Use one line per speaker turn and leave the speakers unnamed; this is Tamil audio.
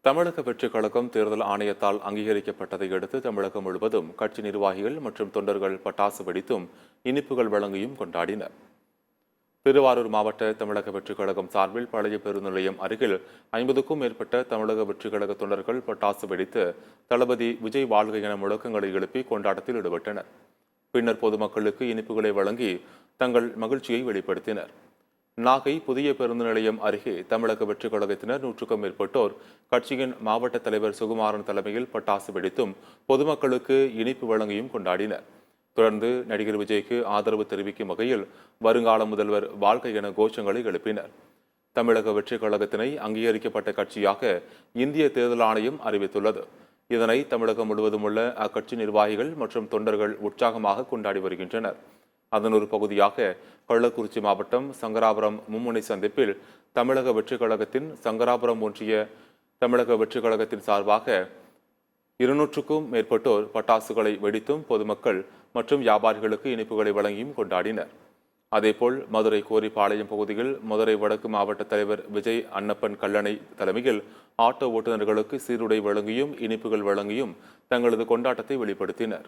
தமிழக வெற்றிக் கழகம் தேர்தல் ஆணையத்தால் அங்கீகரிக்கப்பட்டதை அடுத்து தமிழகம் முழுவதும் கட்சி நிர்வாகிகள் மற்றும் தொண்டர்கள் பட்டாசு வெடித்தும் இனிப்புகள் வழங்கியும் கொண்டாடினர். திருவாரூர் மாவட்ட தமிழக வெற்றிக் கழகம் சார்பில் பழைய பேருந்து நிலையம் அருகில் 50க்கும் மேற்பட்ட தமிழக வெற்றிக் கழக தொண்டர்கள் பட்டாசு வெடித்து தளபதி விஜய் வாழ்க என முழக்கங்களை எழுப்பி கொண்டாட்டத்தில் ஈடுபட்டனர். பின்னர் பொதுமக்களுக்கு இனிப்புகளை வழங்கி தங்கள் மகிழ்ச்சியை வெளிப்படுத்தினர். நாகை புதிய பேருந்து நிலையம் அருகே தமிழக வெற்றிக் கழகத்தினர் 100க்கும் மேற்பட்டோர் கட்சியின் மாவட்ட தலைவர் சுகுமாரன் தலைமையில் பட்டாசு வெடித்தும் பொதுமக்களுக்கு இனிப்பு வழங்கியும் கொண்டாடினர். தொடர்ந்து நடிகர் விஜய்க்கு ஆதரவு தெரிவிக்கும் வகையில் வருங்கால முதல்வர் வாழ்க்கை என கோஷங்களை எழுப்பினர். தமிழக வெற்றிக் கழகத்தினை அங்கீகரிக்கப்பட்ட கட்சியாக இந்திய தேர்தல் ஆணையம் அறிவித்துள்ளது. இதனை தமிழகம் முழுவதும் உள்ள அக்கட்சி நிர்வாகிகள் மற்றும் தொண்டர்கள் உற்சாகமாக கொண்டாடி வருகின்றனர். அதன் ஒரு பகுதியாக கள்ளக்குறிச்சி மாவட்டம் சங்கராபுரம் மும்முனை சந்திப்பில் தமிழக வெற்றிக் கழகத்தின் சங்கராபுரம் ஒன்றிய தமிழக வெற்றிக் கழகத்தின் சார்பாக 200க்கும் மேற்பட்டோர் பட்டாசுகளை வெடித்தும் பொதுமக்கள் மற்றும் வியாபாரிகளுக்கு இனிப்புகளை வழங்கியும் கொண்டாடினர். அதேபோல் மதுரை கோரிப்பாளையம் பகுதியில் மதுரை வடக்கு மாவட்ட தலைவர் விஜய் அன்னப்பன் கல்லணை தலைமையில் ஆட்டோ ஓட்டுநர்களுக்கு சீருடை வழங்கியும் இனிப்புகள் வழங்கியும் தங்களது கொண்டாட்டத்தை வெளிப்படுத்தினர்.